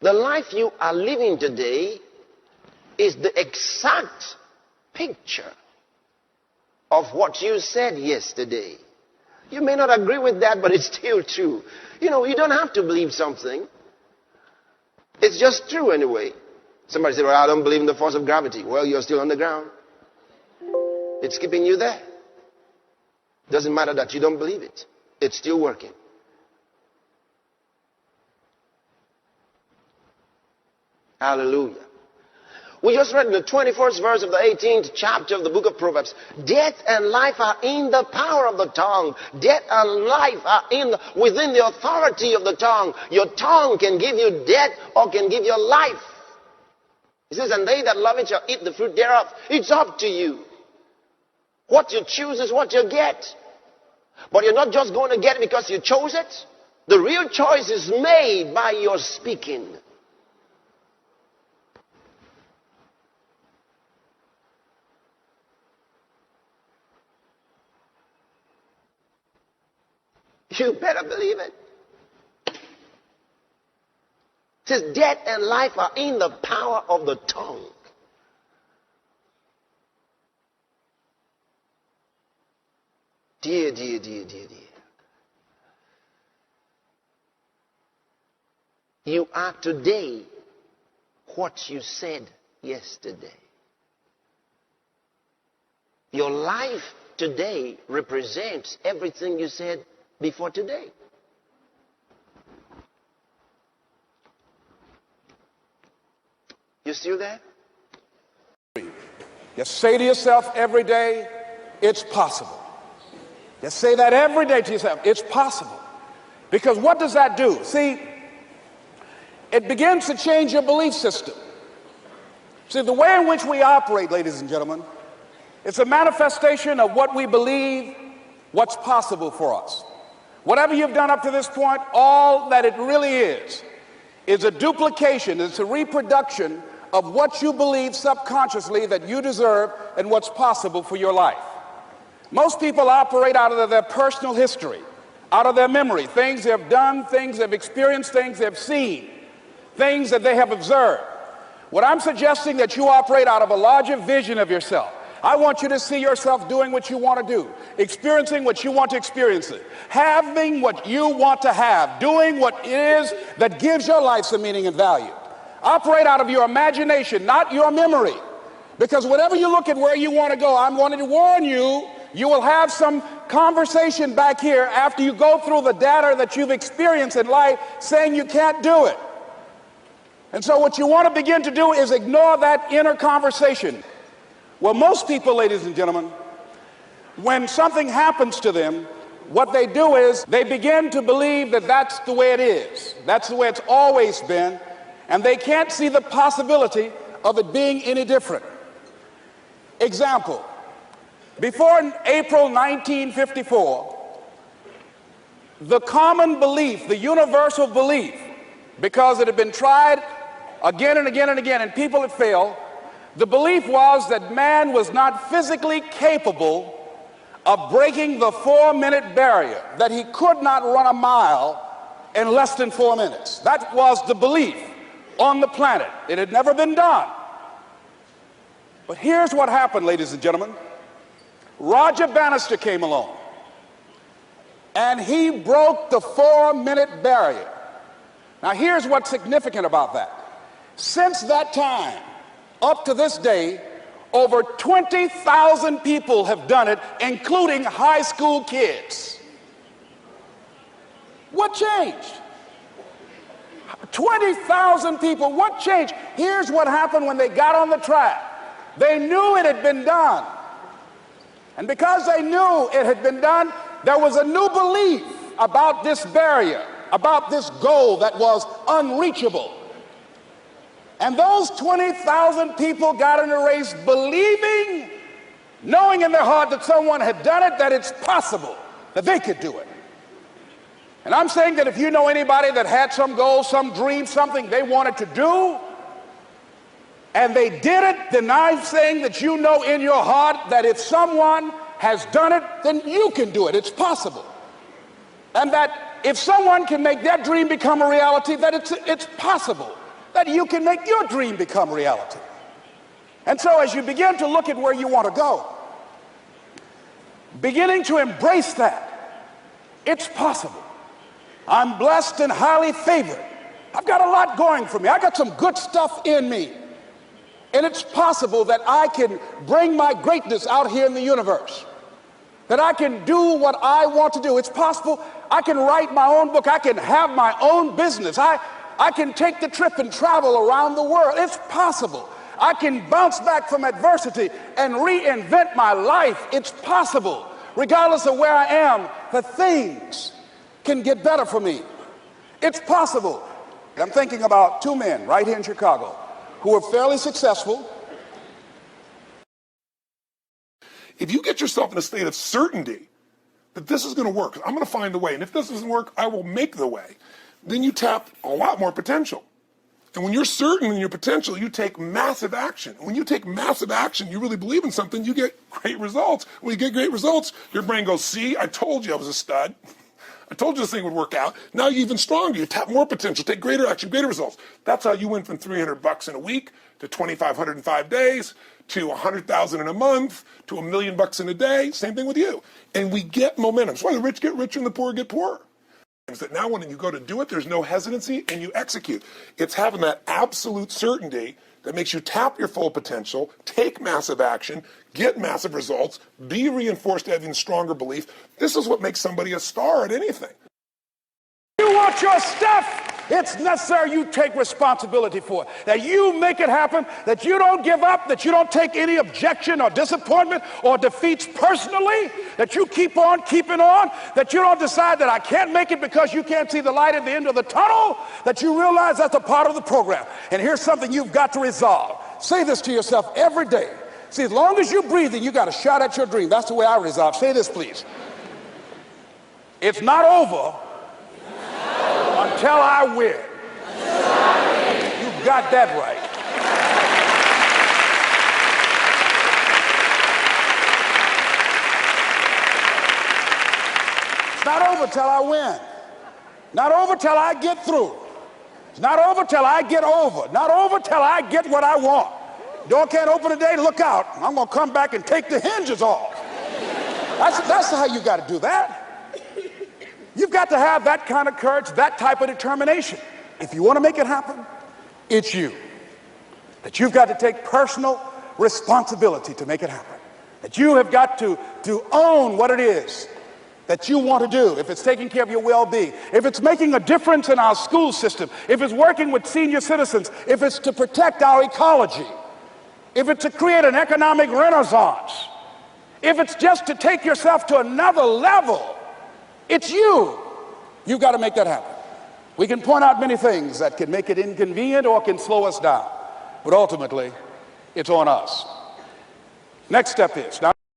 The life you are living today is the exact picture of what you said yesterday. You may not agree with that, but it's still true. You know, you don't have to believe something. It's just true anyway. Somebody said, well, I don't believe in the force of gravity. Well, you're still on the ground. It's keeping you there. Doesn't matter that you don't believe it. It's still working. Hallelujah. We just read in the 21st verse of the 18th chapter of the book of Proverbs. Death and life are in the power of the tongue. Death and life are within the authority of the tongue. Your tongue can give you death or can give you life. He says, and they that love it shall eat the fruit thereof. It's up to you. What you choose is what you get. But you're not just going to get it because you chose it. The real choice is made by your speaking. You better believe it. It says death and life are in the power of the tongue. Dear, dear, dear, dear, dear. You are today what you said yesterday. Your life today represents everything you said before today. You still there? Just say to yourself every day, it's possible. Just say that every day to yourself, it's possible. Because what does that do? See, it begins to change your belief system. See, the way in which we operate, ladies and gentlemen, it's a manifestation of what we believe, what's possible for us. Whatever you've done up to this point, all that it really is a duplication, it's a reproduction of what you believe subconsciously that you deserve and what's possible for your life. Most people operate out of their personal history, out of their memory, things they have done, things they've experienced, things they've seen, things that they have observed. What I'm suggesting that you operate out of a larger vision of yourself. I want you to see yourself doing what you want to do, experiencing what you want to experience, having what you want to have, doing what it is that gives your life some meaning and value. Operate out of your imagination, not your memory. Because whatever you look at where you want to go, I'm wanting to warn you, you will have some conversation back here after you go through the data that you've experienced in life saying you can't do it. And so what you want to begin to do is ignore that inner conversation. Well, most people, ladies and gentlemen, when something happens to them, what they do is they begin to believe that that's the way it is. That's the way it's always been. And they can't see the possibility of it being any different. Example, before April 1954, the common belief, the universal belief, because it had been tried again and again and again and people had failed, the belief was that man was not physically capable of breaking the 4-minute barrier, that he could not run a mile in less than 4 minutes. That was the belief on the planet. It had never been done. But here's what happened, ladies and gentlemen. Roger Bannister came along, and he broke the 4-minute barrier. Now, here's what's significant about that. Since that time, up to this day, over 20,000 people have done it, including high school kids. What changed? 20,000 people, what changed? Here's what happened when they got on the track. They knew it had been done. And because they knew it had been done, there was a new belief about this barrier, about this goal that was unreachable. And those 20,000 people got in a race believing, knowing in their heart that someone had done it, that it's possible, that they could do it. And I'm saying that if you know anybody that had some goal, some dream, something they wanted to do, and they did it, then I'm saying that you know in your heart that if someone has done it, then you can do it. It's possible. And that if someone can make their dream become a reality, that it's possible. that you can make your dream become reality. And so as you begin to look at where you want to go, beginning to embrace that, it's possible. I'm blessed and highly favored. I've got a lot going for me. I got some good stuff in me. And it's possible that I can bring my greatness out here in the universe. That I can do what I want to do. It's possible I can write my own book. I can have my own business. I can take the trip and travel around the world. It's possible. I can bounce back from adversity and reinvent my life. It's possible. Regardless of where I am, the things can get better for me. It's possible. I'm thinking about two men right here in Chicago who are fairly successful. If you get yourself in a state of certainty that this is going to work, I'm going to find a way, and if this doesn't work, I will make the way, then you tap a lot more potential. And when you're certain in your potential, you take massive action. When you take massive action, you really believe in something, you get great results. When you get great results, your brain goes, see, I told you I was a stud. I told you this thing would work out. Now you're even stronger. You tap more potential, take greater action, greater results. That's how you went from $300 in a week to $2,500 in 5 days to $100,000 in a month to $1 million in a day. Same thing with you. And we get momentum. That's why the rich get richer and the poor get poorer. Is that now when you go to do it, there's no hesitancy and you execute. It's having that absolute certainty that makes you tap your full potential, take massive action, get massive results, be reinforced to having stronger belief. This is what makes somebody a star at anything. You want your stuff? It's necessary you take responsibility for it, that you make it happen, that you don't give up, that you don't take any objection or disappointment or defeats personally, that you keep on keeping on, that you don't decide that I can't make it because you can't see the light at the end of the tunnel, that you realize that's a part of the program. And here's something you've got to resolve. Say this to yourself every day. See, as long as you're breathing, you got a shot at your dream. That's the way I resolve. Say this, please. It's not over until I win. You got that right. It's not over till I win. Not over till I get through. It's not over till I get over. Not over till I get what I want. Door can't open today, look out. I'm going to come back and take the hinges off. That's how you got to do that. You've got to have that kind of courage, that type of determination. If you want to make it happen, it's you. That you've got to take personal responsibility to make it happen. That you have got to own what it is that you want to do. If it's taking care of your well-being, if it's making a difference in our school system, if it's working with senior citizens, if it's to protect our ecology, if it's to create an economic renaissance, if it's just to take yourself to another level, it's you. You've got to make that happen. We can point out many things that can make it inconvenient or can slow us down, but ultimately, it's on us. Next step is, now